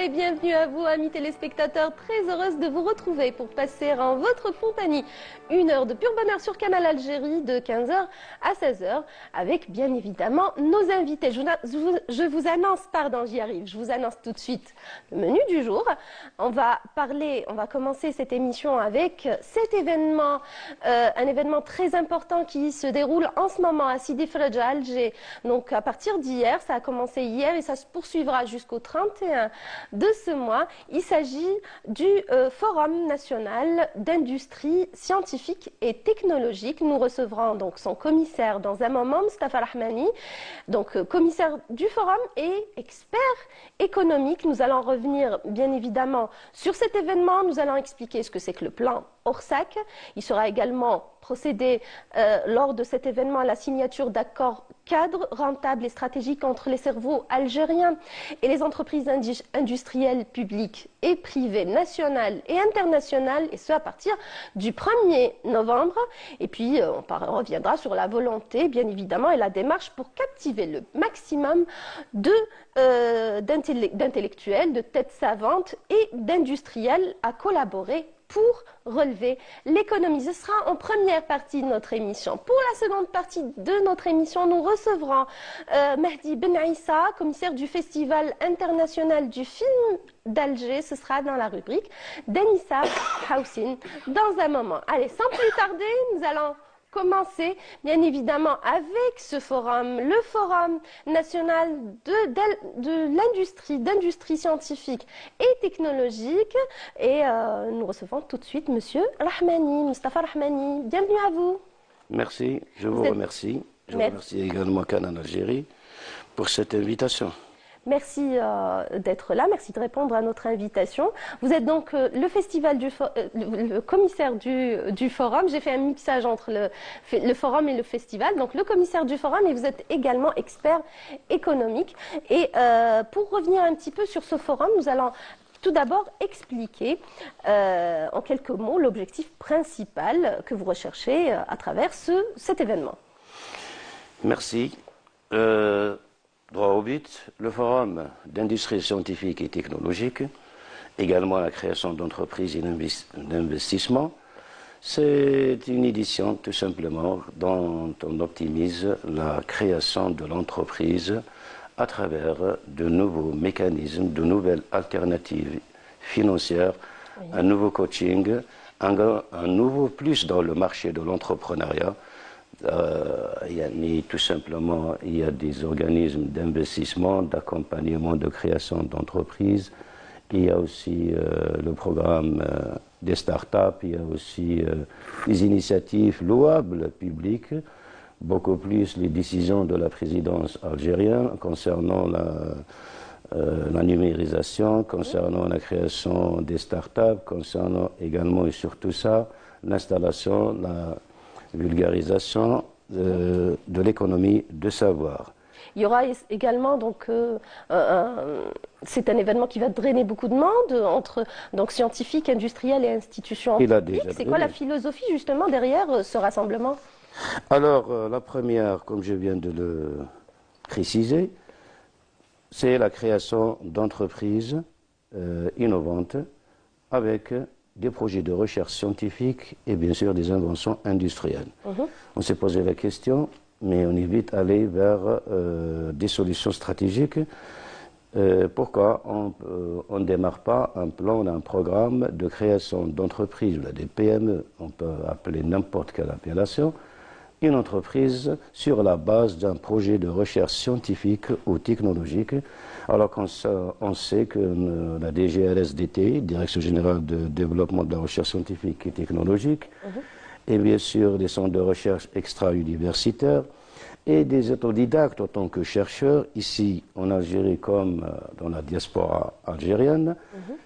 et bienvenue à vous, amis téléspectateurs. Très heureuse de vous retrouver pour passer en votre compagnie une heure de pur bonheur sur Canal Algérie de 15h à 16h avec bien évidemment nos invités. Je vous annonce, j'y arrive, je vous annonce tout de suite le menu du jour. On va commencer cette émission avec cet événement, un événement très important qui se déroule en ce moment à Sidi Fredja, Alger. Donc à partir d'hier, ça a commencé hier et ça se poursuivra jusqu'au 31 de ce mois. Il s'agit du Forum national d'industrie scientifique et technologique. Nous recevrons donc son commissaire dans un moment, Mustafa Rahmani, donc commissaire du Forum et expert économique. Nous allons revenir bien évidemment sur cet événement. Nous allons expliquer ce que c'est que le plan Orsac. Il sera également procédé lors de cet événement à la signature d'accords cadres rentables et stratégiques entre les cerveaux algériens et les entreprises industrielles publiques et privées, nationales et internationales, et ce à partir du 1er novembre. Et puis on reviendra sur la volonté, bien évidemment, et la démarche pour captiver le maximum d'intellectuels, de têtes savantes et d'industriels à collaborer pour relever l'économie. Ce sera en première partie de notre émission. Pour la seconde partie de notre émission, nous recevrons Mahdi Ben Issa, commissaire du Festival international du film d'Alger. Ce sera dans la rubrique d'Anissa Houssine dans un moment. Allez, sans plus tarder, nous allons commencer bien évidemment avec ce forum, le Forum national d'industrie scientifique et technologique. Et nous recevons tout de suite Monsieur Rahmani, Mustafa Rahmani. Bienvenue à vous. Merci, je vous remercie. Je remercie également Canal Algérie pour cette invitation. Merci d'être là, merci de répondre à notre invitation. Vous êtes donc le commissaire du forum. J'ai fait un mixage entre le forum et le festival. Donc le commissaire du forum, et vous êtes également expert économique. Et pour revenir un petit peu sur ce forum, nous allons tout d'abord expliquer en quelques mots l'objectif principal que vous recherchez à travers cet événement. Merci. Droit au but, le Forum d'industrie scientifique et technologique, également la création d'entreprises et d'investissements, c'est une édition tout simplement dont on optimise la création de l'entreprise à travers de nouveaux mécanismes, de nouvelles alternatives financières, oui, un nouveau coaching, un nouveau plus dans le marché de l'entrepreneuriat. Tout simplement, il y a des organismes d'investissement, d'accompagnement, de création d'entreprises. Il y a aussi le programme des startups, il y a aussi des initiatives louables publiques, beaucoup plus les décisions de la présidence algérienne concernant la numérisation, concernant la création des startups, concernant également et surtout ça, l'installation, la vulgarisation de l'économie de savoir. Il y aura également, donc, c'est un événement qui va drainer beaucoup de monde entre donc, scientifiques, industriels et institutions publiques. C'est quoi la philosophie justement derrière ce rassemblement? Alors, la première, comme je viens de le préciser, c'est la création d'entreprises innovantes avec des projets de recherche scientifique et bien sûr des inventions industrielles. On s'est posé la question, mais on évite d'aller vers des solutions stratégiques. Pourquoi on ne démarre pas un plan, un programme de création d'entreprises, des PME, on peut appeler n'importe quelle appellation, une entreprise sur la base d'un projet de recherche scientifique ou technologique, alors qu'on sait que la DGRSDT, Direction Générale de Développement de la Recherche Scientifique et Technologique, et bien sûr des centres de recherche extra-universitaires, et des autodidactes en tant que chercheurs, ici en Algérie comme dans la diaspora algérienne,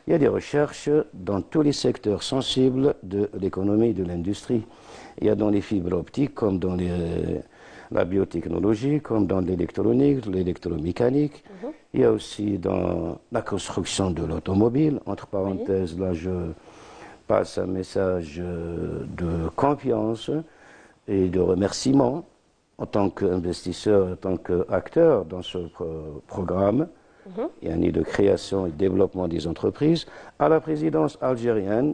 il y a des recherches dans tous les secteurs sensibles de l'économie et de l'industrie. Il y a dans les fibres optiques, comme dans la biotechnologie, comme dans l'électronique, l'électromécanique. Il y a aussi dans la construction de l'automobile. Entre parenthèses, là je passe un message de confiance et de remerciement en tant qu'investisseur, en tant qu'acteur dans ce programme. yani de création et développement des entreprises, à la présidence algérienne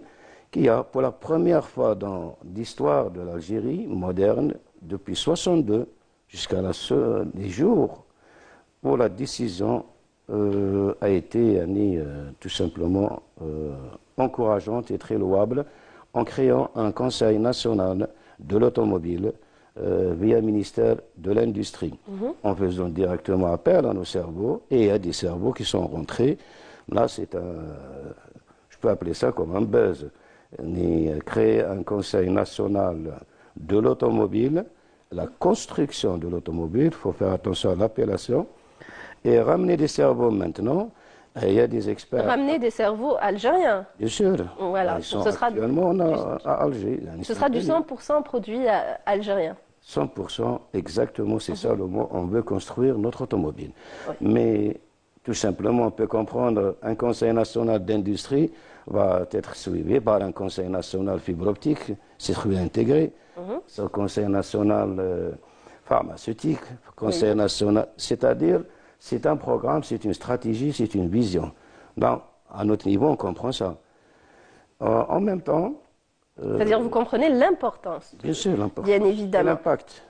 qui a, pour la première fois dans l'histoire de l'Algérie moderne, depuis 62 jusqu'à les jours où la décision a été tout simplement encourageante et très louable en créant un Conseil national de l'automobile via le ministère de l'Industrie, en faisant directement appel à nos cerveaux, et il y a des cerveaux qui sont rentrés. Là, je peux appeler ça comme un buzz. On a créé un Conseil national de l'automobile, la construction de l'automobile, il faut faire attention à l'appellation, et ramener des cerveaux maintenant. Il y a des experts. Ramener des cerveaux algériens. Bien sûr. Voilà. Ils sont actuellement à Alger. Ce sera du 100% produit algérien. 100%, exactement, c'est ça le mot. On veut construire notre automobile. Oui. Mais tout simplement, on peut comprendre un Conseil national d'industrie va être suivi par un Conseil national fibre optique, circuit intégré, ce Conseil national pharmaceutique, Conseil national, c'est-à-dire c'est un programme, c'est une stratégie, c'est une vision. Donc, à notre niveau, on comprend ça. En même temps... C'est-à-dire, vous comprenez l'importance. Bien sûr, l'importance. Bien évidemment. L'impact.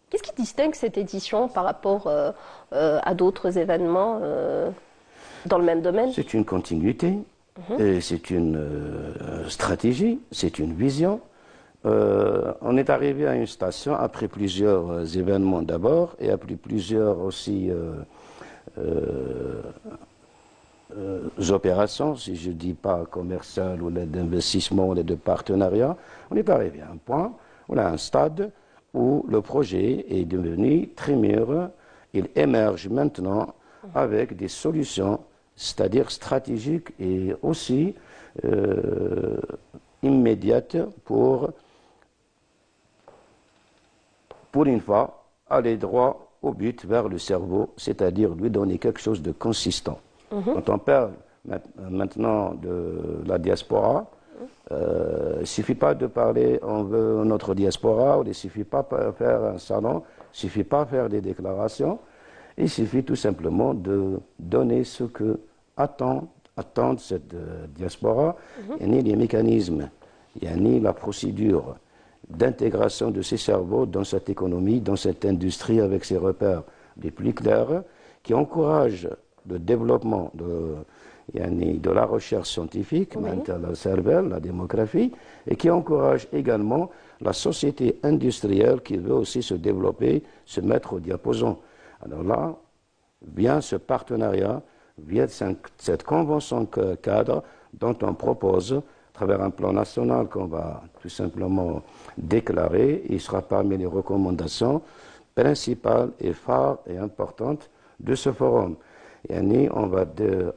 Qu'est-ce qui distingue cette édition par rapport à d'autres événements dans le même domaine? C'est une continuité, c'est une stratégie, c'est une vision. On est arrivé à une station après plusieurs événements d'abord et après plusieurs aussi opérations, si je ne dis pas commerciales ou d'investissement ou de partenariat. On est arrivé à un point, on a un stade où le projet est devenu très mûr. Il émerge maintenant avec des solutions, c'est-à-dire stratégiques et aussi immédiates pour une fois, aller droit au but vers le cerveau, c'est-à-dire lui donner quelque chose de consistant. Quand on parle maintenant de la diaspora, il ne suffit pas de parler, on veut notre diaspora, il ne suffit pas de faire un salon, il ne suffit pas de faire des déclarations, il suffit tout simplement de donner ce que attendent cette diaspora. Il y a ni les mécanismes, il n'y a ni la procédure d'intégration de ces cerveaux dans cette économie, dans cette industrie avec ses repères les plus clairs, qui encouragent le développement de la recherche scientifique, la cervelle, la démographie, et qui encourage également la société industrielle qui veut aussi se développer, se mettre au diapason. Alors là, vient ce partenariat, vient cette convention cadre dont on propose, à travers un plan national qu'on va tout simplement déclarer, il sera parmi les recommandations principales et phares et importantes de ce forum. Et on va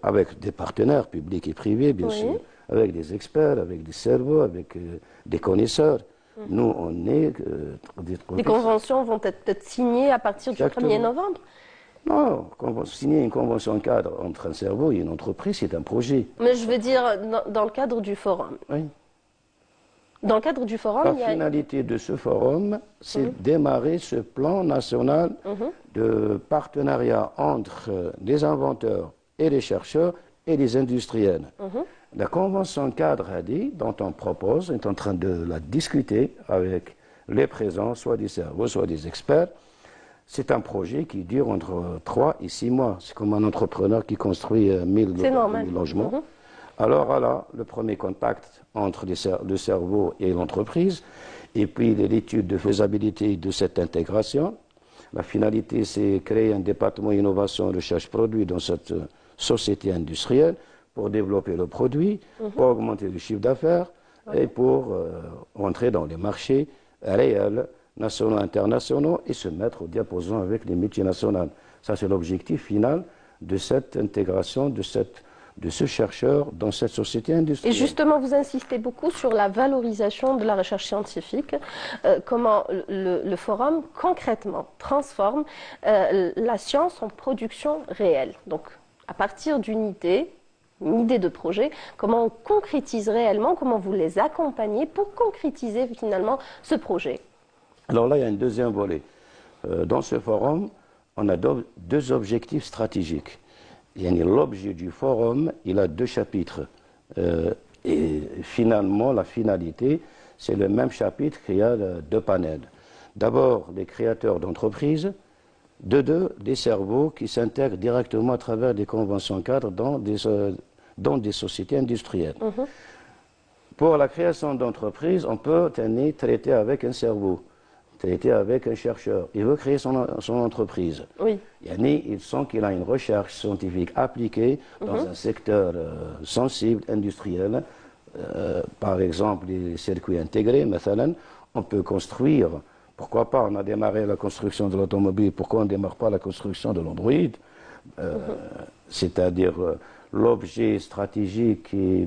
avec des partenaires publics et privés, bien sûr, avec des experts, avec des cerveaux, avec des connaisseurs. Nous, on est... Les conventions vont être peut-être signées à partir du 1er novembre? Non, signer une convention cadre entre un cerveau et une entreprise, c'est un projet. Mais je veux dire, dans le cadre du forum. Oui. Dans le cadre du forum, la finalité de ce forum, c'est démarrer ce plan national de partenariat entre les inventeurs et les chercheurs et les industriels. La convention cadre a dit, dont on propose, est en train de la discuter avec les présents, soit des cerveaux, soit des experts. C'est un projet qui dure entre 3 et 6 mois. C'est comme un entrepreneur qui construit 1000 logements. Alors voilà, le premier contact entre le cerveau et l'entreprise, et puis l'étude de faisabilité de cette intégration. La finalité, c'est créer un département innovation et recherche produit dans cette société industrielle pour développer le produit, pour augmenter le chiffre d'affaires et pour entrer dans les marchés réels, nationaux, internationaux, et se mettre au diapason avec les multinationales. Ça, c'est l'objectif final de cette intégration, de ce chercheur dans cette société industrielle. Et justement, vous insistez beaucoup sur la valorisation de la recherche scientifique, comment le forum concrètement transforme la science en production réelle. Donc, à partir d'une idée de projet, comment on concrétise réellement, comment vous les accompagnez pour concrétiser finalement ce projet. Alors là, il y a un deuxième volet. Dans ce forum, on a deux objectifs stratégiques. L'objet du forum, il a 2 chapitres. Et finalement, la finalité, c'est le même chapitre qu'il y a 2 panels. D'abord, les créateurs d'entreprises, des cerveaux qui s'intègrent directement à travers des conventions cadres dans des sociétés industrielles. Pour la création d'entreprises, on peut traiter avec un cerveau, traiter avec un chercheur. Il veut créer son entreprise. Oui. Il sent qu'il a une recherche scientifique appliquée dans un secteur sensible, industriel. Par exemple, les circuits intégrés, on peut construire. Pourquoi pas, on a démarré la construction de l'automobile, pourquoi on ne démarre pas la construction de l'Android? C'est-à-dire, l'objet stratégique qui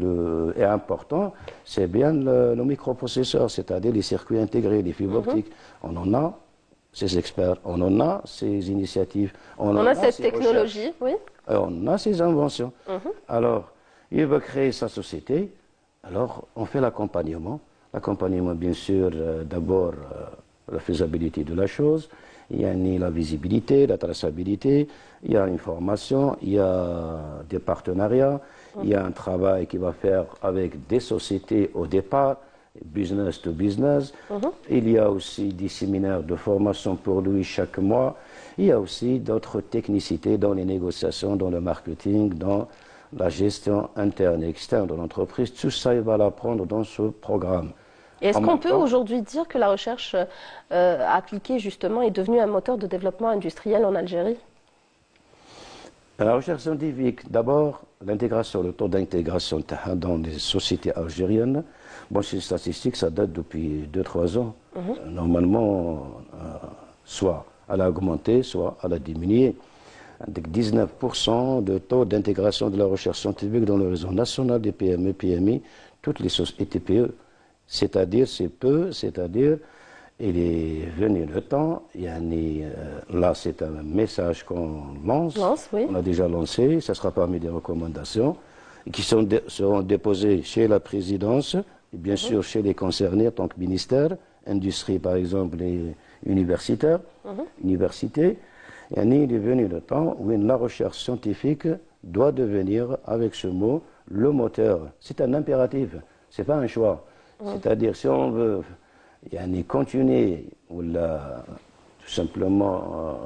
est important, c'est bien le microprocesseur, c'est-à-dire les circuits intégrés, les fibres optiques. On en a ces experts, on en a ces initiatives, on a cette technologie, oui. On a ces inventions. Alors, il veut créer sa société, alors on fait l'accompagnement. L'accompagnement, bien sûr, d'abord, la faisabilité de la chose, il y a la visibilité, la traçabilité, il y a une formation, il y a des partenariats, il y a un travail qui va faire avec des sociétés au départ, business to business. Il y a aussi des séminaires de formation pour lui chaque mois. Il y a aussi d'autres technicités dans les négociations, dans le marketing, dans la gestion interne et externe de l'entreprise. Tout ça, il va l'apprendre dans ce programme. Est-ce qu'on peut aujourd'hui dire que la recherche appliquée, justement, est devenue un moteur de développement industriel en Algérie? La recherche scientifique, d'abord, l'intégration, le taux d'intégration dans les sociétés algériennes, bon, ces statistiques, ça date depuis 2-3 ans. Normalement, soit elle a augmenté, soit elle a diminué. Avec 19% de taux d'intégration de la recherche scientifique dans le réseau national des PME, PMI, toutes les sociétés TPE. C'est-à-dire, c'est peu, c'est-à-dire, il est venu le temps, là c'est un message qu'on lance, oui. On a déjà lancé, ça sera parmi des recommandations, qui seront déposées chez la présidence, et bien sûr chez les concernés en tant que ministère, industrie par exemple, et universitaires, universités. Il est venu le temps où la recherche scientifique doit devenir, avec ce mot, le moteur. C'est un impératif, ce n'est pas un choix. C'est-à-dire, si on veut continuer ou tout simplement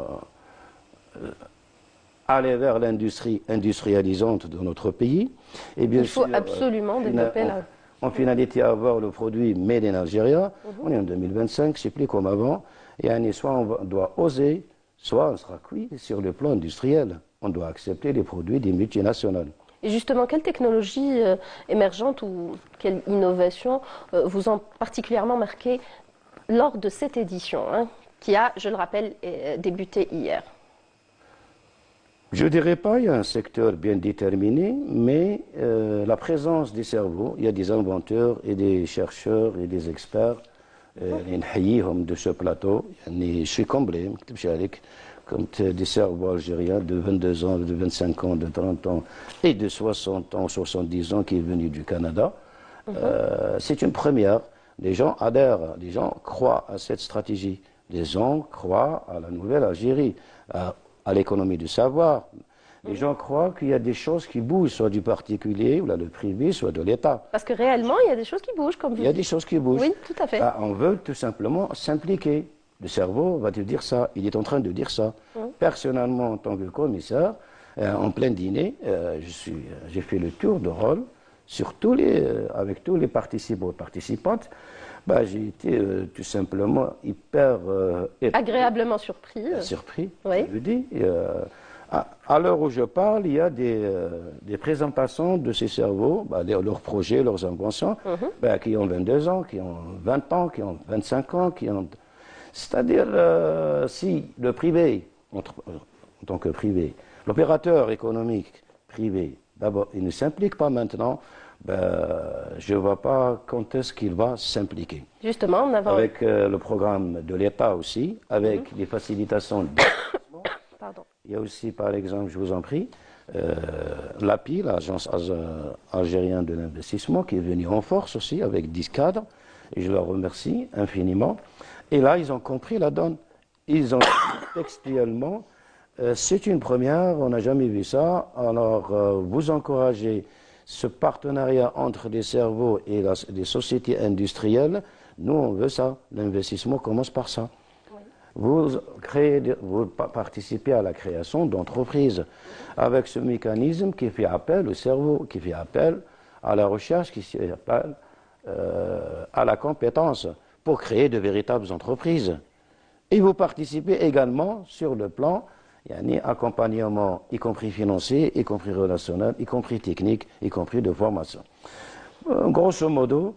aller vers l'industrie industrialisante de notre pays, et bien il faut absolument développer en finalité avoir le produit made in Algeria. On est en 2025, c'est plus comme avant. Et soit on doit oser, soit on sera cuit sur le plan industriel. On doit accepter les produits des multinationales. Et justement, quelle technologie émergente ou quelle innovation vous ont particulièrement marqué lors de cette édition, qui a, je le rappelle, débuté hier? Je ne dirais pas qu'il y a un secteur bien déterminé, mais la présence des cerveaux, il y a des inventeurs et des chercheurs et des experts de ce plateau. Je suis comblé, comme des cerveaux algériens de 22 ans, de 25 ans, de 30 ans et de 60 ans, 70 ans qui est venu du Canada. C'est une première. Les gens adhèrent, les gens croient à cette stratégie. Les gens croient à la nouvelle Algérie, à l'économie du savoir. Les gens croient qu'il y a des choses qui bougent, soit du particulier, ou le privé, soit de l'État. Parce que réellement, il y a des choses qui bougent, comme vous dites. Il y a des choses qui bougent. Oui, tout à fait. On veut tout simplement s'impliquer. Le cerveau va te dire ça, il est en train de dire ça. Personnellement, en tant que commissaire, en plein dîner, j'ai fait le tour de rôle sur avec tous les participants et participantes. J'ai été tout simplement hyper... agréablement surpris. Surpris, oui. je dis. À l'heure où je parle, il y a des présentations de ces cerveaux, leurs projets, leurs inventions, qui ont 22 ans, qui ont 20 ans, qui ont 25 ans, qui ont... C'est-à-dire, si le privé, en tant que privé, l'opérateur économique privé, d'abord, il ne s'implique pas maintenant, je ne vois pas quand est-ce qu'il va s'impliquer. Justement, on a... Avec le programme de l'État aussi, avec les facilitations d'investissement. Il y a aussi, par exemple, je vous en prie, l'API, l'Agence algérienne de l'investissement, qui est venue en force aussi, avec 10 cadres, et je leur remercie infiniment. Et là, ils ont compris la donne. Ils ont dit textuellement, C'est une première, on n'a jamais vu ça. Alors, vous encouragez ce partenariat entre les cerveaux et les sociétés industrielles. Nous, on veut ça. L'investissement commence par ça. Vous participez à la création d'entreprises avec ce mécanisme qui fait appel au cerveau, qui fait appel à la recherche, qui fait appel à la compétence pour créer de véritables entreprises. Et vous participez également sur le plan accompagnement, y compris financier, y compris relationnel, y compris technique, y compris de formation. Grosso modo,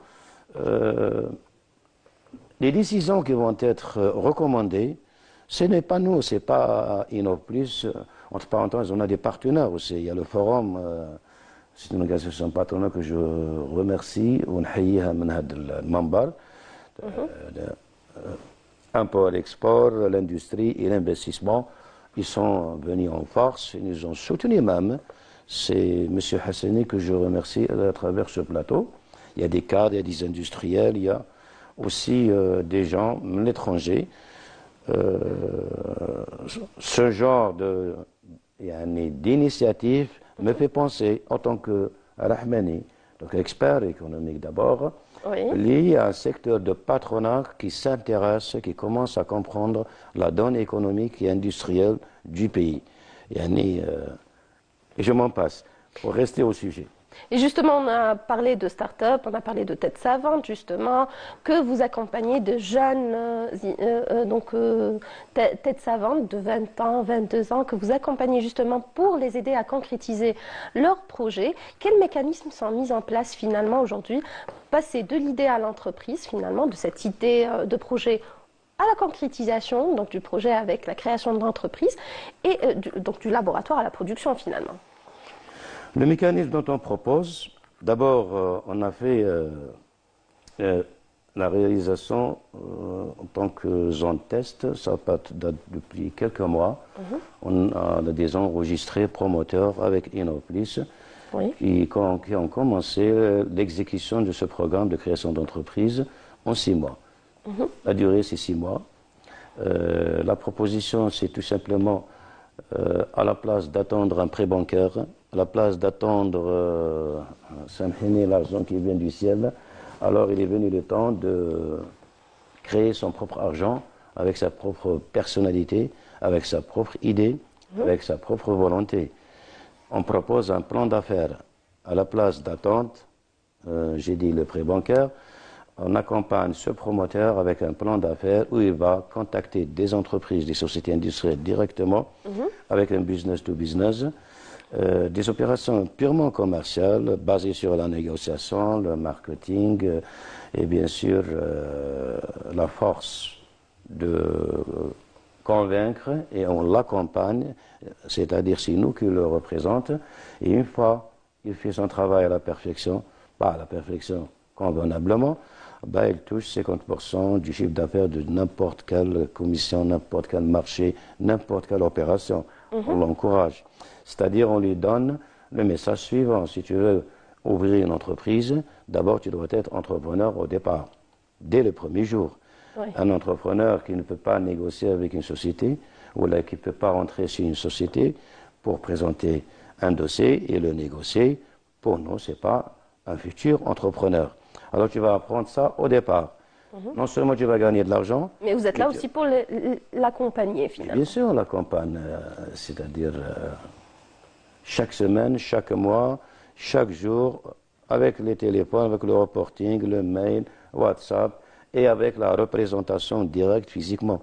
les décisions qui vont être recommandées, ce n'est pas nous, ce n'est pas Innoplus. Entre parenthèses, on a des partenaires aussi. Il y a le forum, c'est une organisation partenaire que je remercie. Import-export, l'industrie et l'investissement, ils sont venus en force, ils nous ont soutenus même. C'est M. Hassani que je remercie à travers ce plateau. Il y a des cadres, il y a des industriels, il y a aussi des gens, l'étranger. Ce genre d'initiative me fait penser, en tant que Rahmani, donc expert économique d'abord, lié à un secteur de patronat qui s'intéresse, qui commence à comprendre la donne économique et industrielle du pays. Et je m'en passe, pour rester au sujet. Et justement, on a parlé de start-up, on a parlé de têtes savantes, justement, que vous accompagnez de jeunes têtes savantes de 20 ans, 22 ans, que vous accompagnez justement pour les aider à concrétiser leurs projets. Quels mécanismes sont mis en place finalement aujourd'hui, passer de l'idée à l'entreprise, finalement, de cette idée de projet à la concrétisation, donc du projet avec la création de l'entreprise, et donc du laboratoire à la production finalement? Le mécanisme dont on propose, d'abord, on a fait la réalisation en tant que zone test, ça date depuis quelques mois. On a des enregistrés promoteurs avec Innoplus qui ont commencé l'exécution de ce programme de création d'entreprise en 6 mois. La durée, c'est 6 mois. La proposition, c'est tout simplement à la place d'attendre un prêt bancaire, à la place d'attendre l'argent qui vient du ciel, alors il est venu le temps de créer son propre argent avec sa propre personnalité, avec sa propre idée, avec sa propre volonté. On propose un plan d'affaires. À la place d'attente, j'ai dit le prêt bancaire, on accompagne ce promoteur avec un plan d'affaires où il va contacter des entreprises, des sociétés industrielles directement, avec un business to business, des opérations purement commerciales basées sur la négociation, le marketing et bien sûr la force de convaincre, et on l'accompagne, c'est-à-dire c'est nous qui le représentons, et une fois il fait son travail à la perfection, pas à la perfection convenablement, il touche 50% du chiffre d'affaires de n'importe quelle commission, n'importe quel marché, n'importe quelle opération. On l'encourage. C'est-à-dire, on lui donne le message suivant. Si tu veux ouvrir une entreprise, d'abord, tu dois être entrepreneur au départ, dès le premier jour. Un entrepreneur qui ne peut pas négocier avec une société, ou là, qui ne peut pas rentrer chez une société pour présenter un dossier et le négocier, pour nous, ce n'est pas un futur entrepreneur. Alors tu vas apprendre ça au départ. Non seulement tu vas gagner de l'argent. Mais vous êtes là aussi pour l'accompagner finalement. Bien sûr, on l'accompagne. C'est-à-dire chaque semaine, chaque mois, chaque jour, avec les téléphones, avec le reporting, le mail, WhatsApp, et avec la représentation directe physiquement.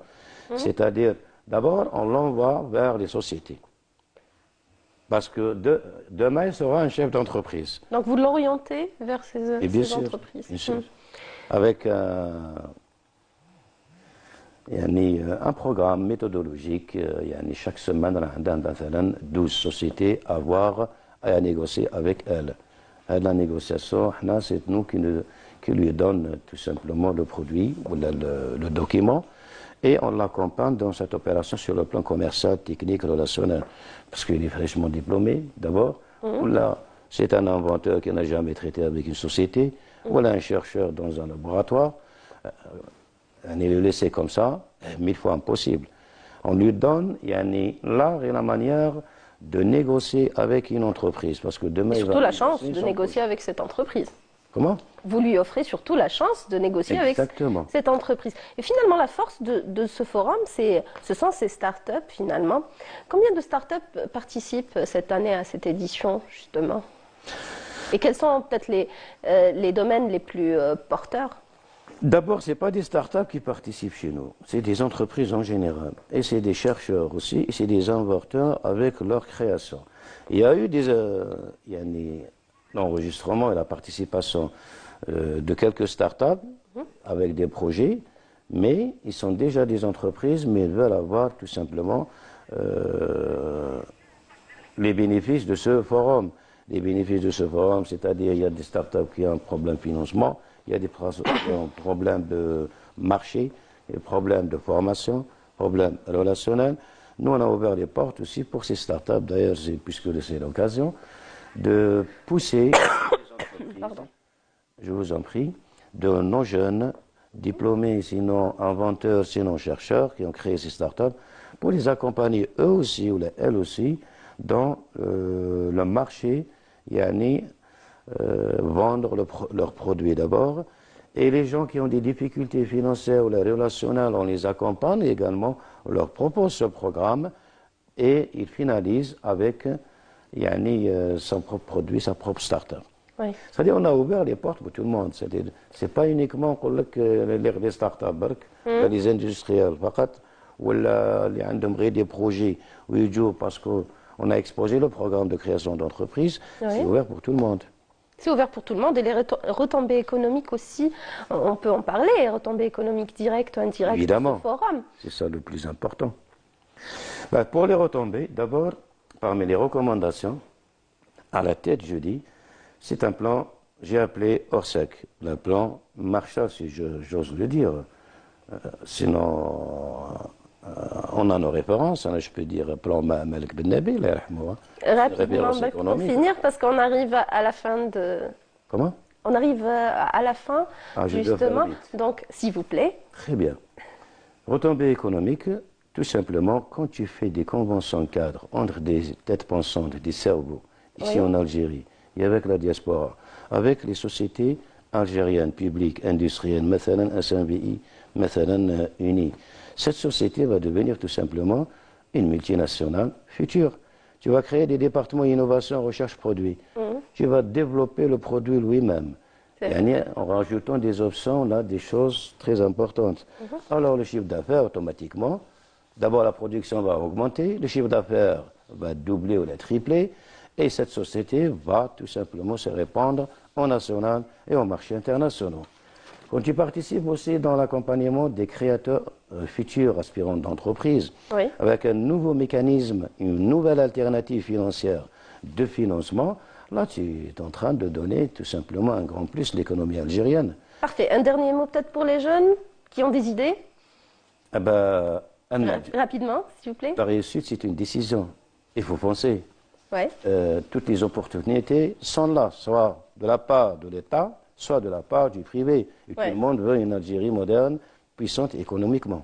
C'est-à-dire, d'abord, on l'envoie vers les sociétés. Parce que demain, il sera un chef d'entreprise. Donc vous l'orientez vers ces entreprises. Bien sûr. Avec un programme méthodologique. Chaque semaine, on a 12 sociétés à voir et à négocier avec elles. La négociation, c'est nous qui lui donne tout simplement le produit ou le document. Et on l'accompagne dans cette opération sur le plan commercial, technique, relationnel. Parce qu'il est fraîchement diplômé, d'abord. Là, c'est un inventeur qui n'a jamais traité avec une société. Voilà un chercheur dans un laboratoire. On est laissé comme ça, 1000 fois impossible. On lui donne l'art et la manière de négocier avec une entreprise. Parce que demain, Et surtout la chance de négocier avec cette entreprise. Comment? Vous lui offrez surtout la chance de négocier Exactement. avec cette entreprise. Et finalement, la force de ce forum, ce sont ces startups finalement. Combien de startups participent cette année à cette édition, justement? Et quels sont peut-être les domaines les plus porteurs? D'abord, ce n'est pas des startups qui participent chez nous, c'est des entreprises en général. Et c'est des chercheurs aussi, et c'est des inventeurs avec leur création. Il y a eu l'enregistrement et la participation de quelques startups avec des projets, mais ils sont déjà des entreprises, mais ils veulent avoir tout simplement les bénéfices de ce forum. Les bénéfices de ce forum, c'est-à-dire il y a des startups qui ont un problème de financement, il y a des problèmes de marché, des problèmes de formation, problèmes relationnels. Nous, on a ouvert les portes aussi pour ces startups, d'ailleurs, puisque c'est l'occasion, de pousser les entreprises, je vous en prie, de nos jeunes diplômés, sinon inventeurs, sinon chercheurs, qui ont créé ces startups, pour les accompagner eux aussi, ou elles aussi, dans le marché, vendre leurs produits d'abord. Et les gens qui ont des difficultés financières ou relationnelles, on les accompagne également, on leur propose ce programme et ils finalisent avec son propre produit, sa propre start-up. Oui. C'est-à-dire on a ouvert les portes pour tout le monde. Ce n'est pas uniquement les start-up, les industriels, ou les des projets où ils jouent parce qu'on a exposé le programme de création d'entreprise. Oui. C'est ouvert pour tout le monde. C'est ouvert pour tout le monde et les retombées économiques aussi, on peut en parler, les retombées économiques directes ou indirectes. Évidemment, du forum. C'est ça le plus important. Pour les retombées, d'abord, parmi les recommandations, à la tête, je dis, c'est un plan, j'ai appelé Orsec, le plan Marshall, si j'ose le dire. Sinon, on a nos références, je peux dire plan Malik Ben Nabi, rapidement pour finir, parce qu'on arrive à la fin de... Comment? On arrive à la fin, justement, donc s'il vous plaît. Très bien. Retombées économiques, tout simplement, quand tu fais des conventions cadres entre des têtes pensantes, des cerveaux, ici en Algérie, et avec la diaspora, avec les sociétés algériennes, publiques, industrielles, مثلا SNVI, مثلا Uni. Cette société va devenir tout simplement une multinationale future. Tu vas créer des départements innovation, recherche, produit. Tu vas développer le produit lui-même. En rajoutant des options, là, des choses très importantes. Alors le chiffre d'affaires, automatiquement, d'abord la production va augmenter, le chiffre d'affaires va doubler ou la tripler, et cette société va tout simplement se répandre au national et au marché international. Quand tu participes aussi dans l'accompagnement des créateurs futurs aspirants d'entreprise, avec un nouveau mécanisme, une nouvelle alternative financière de financement, là tu es en train de donner tout simplement un grand plus à l'économie algérienne. Parfait. Un dernier mot peut-être pour les jeunes qui ont des idées? Rapidement, s'il vous plaît. La réussite, c'est une décision. Il faut foncer. Ouais. Toutes les opportunités sont là, soit de la part de l'État, soit de la part du privé. Et tout le monde veut une Algérie moderne, puissante économiquement.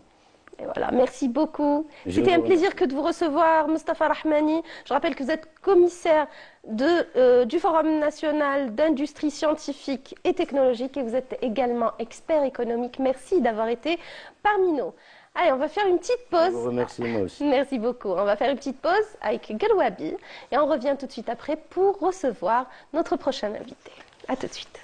Et voilà, merci beaucoup. C'était un plaisir que de vous recevoir, Mostafa Rahmani. Je rappelle que vous êtes commissaire du Forum national d'industrie scientifique et technologique et vous êtes également expert économique. Merci d'avoir été parmi nous. Allez, on va faire une petite pause. Je vous remercie moi aussi. Merci beaucoup. On va faire une petite pause avec Galwabi et on revient tout de suite après pour recevoir notre prochain invité. À tout de suite.